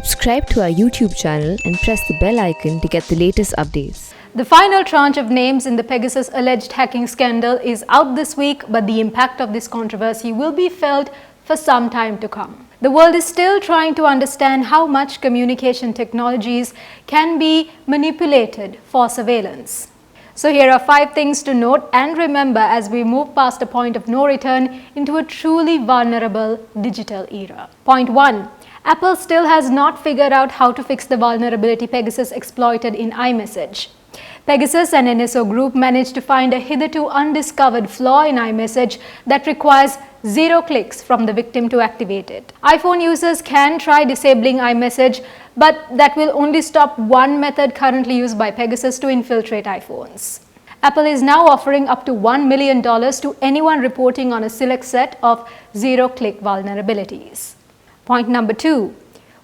Subscribe to our YouTube channel and press the bell icon to get the latest updates. The final tranche of names in the Pegasus alleged hacking scandal is out this week, but the impact of this controversy will be felt for some time to come. The world is still trying to understand how much communication technologies can be manipulated for surveillance. So here are 5 things to note and remember as we move past a point of no return into a truly vulnerable digital era. Point 1. Apple still has not figured out how to fix the vulnerability Pegasus exploited in iMessage. Pegasus and NSO Group managed to find a hitherto undiscovered flaw in iMessage that requires 0 clicks from the victim to activate it. iPhone users can try disabling iMessage, but that will only stop one method currently used by Pegasus to infiltrate iPhones. Apple is now offering up to $1 million to anyone reporting on a select set of 0-click vulnerabilities. Point number 2.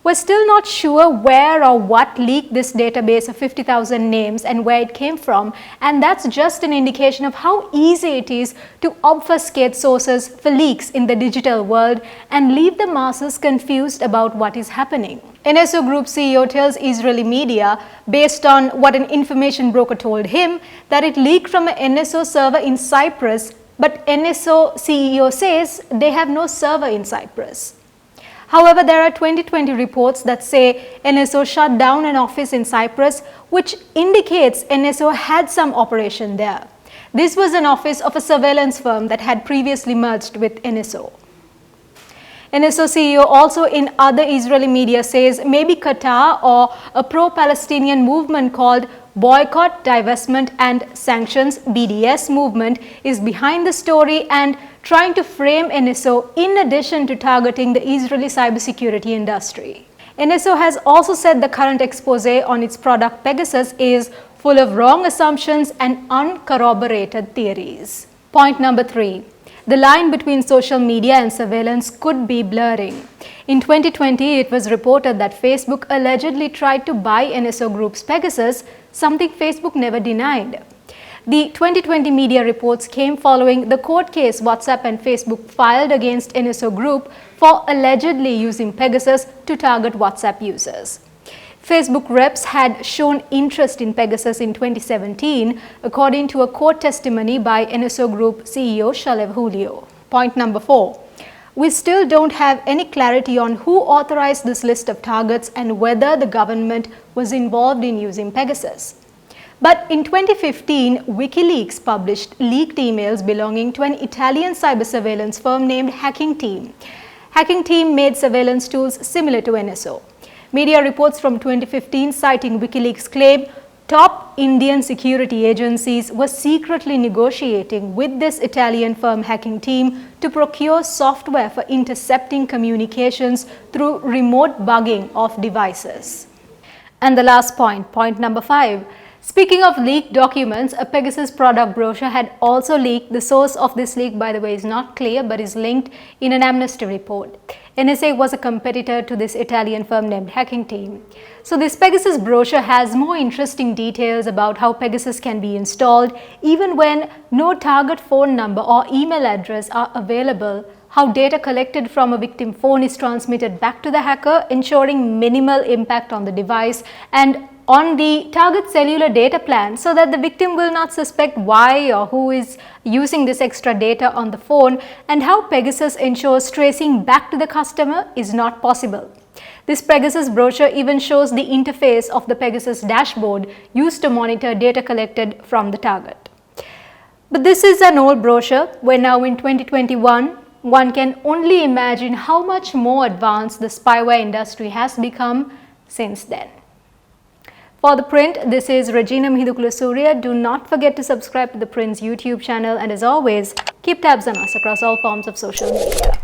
We're still not sure where or what leaked this database of 50,000 names and where it came from, and that's just an indication of how easy it is to obfuscate sources for leaks in the digital world and leave the masses confused about what is happening. NSO Group CEO tells Israeli media, based on what an information broker told him, that it leaked from an NSO server in Cyprus, but NSO CEO says they have no server in Cyprus. However, there are 2020 reports that say NSO shut down an office in Cyprus, which indicates NSO had some operation there. This was an office of a surveillance firm that had previously merged with NSO. NSO CEO also in other Israeli media says maybe Qatar or a pro-Palestinian movement called Boycott, Divestment and Sanctions (BDS) movement is behind the story and trying to frame NSO in addition to targeting the Israeli cybersecurity industry. NSO has also said the current expose on its product Pegasus is full of wrong assumptions and uncorroborated theories. Point number 3. The line between social media and surveillance could be blurring. In 2020, it was reported that Facebook allegedly tried to buy NSO Group's Pegasus, something Facebook never denied. The 2020 media reports came following the court case WhatsApp and Facebook filed against NSO Group for allegedly using Pegasus to target WhatsApp users. Facebook reps had shown interest in Pegasus in 2017, according to a court testimony by NSO Group CEO Shalev Julio. Point number 4. We still don't have any clarity on who authorized this list of targets and whether the government was involved in using Pegasus. But in 2015, WikiLeaks published leaked emails belonging to an Italian cyber surveillance firm named Hacking Team. Hacking Team made surveillance tools similar to NSO. Media reports from 2015 citing WikiLeaks claim top Indian security agencies were secretly negotiating with this Italian firm Hacking Team to procure software for intercepting communications through remote bugging of devices. And the last point, point number 5. Speaking of leaked documents, a Pegasus product brochure had also leaked. The source of this leak, by the way, is not clear but is linked in an Amnesty report. NSA was a competitor to this Italian firm named Hacking Team. So this Pegasus brochure has more interesting details about how Pegasus can be installed even when no target phone number or email address are available, how data collected from a victim phone is transmitted back to the hacker, ensuring minimal impact on the device and on the target cellular data plan so that the victim will not suspect why or who is using this extra data on the phone, and how Pegasus ensures tracing back to the customer is not possible. This Pegasus brochure even shows the interface of the Pegasus dashboard used to monitor data collected from the target. But this is an old brochure. We're now in 2021. One can only imagine how much more advanced the spyware industry has become since then. For The Print, this is Regina Mihidukulu-Surya. Do not forget to subscribe to The Print's YouTube channel, and as always, keep tabs on us across all forms of social media.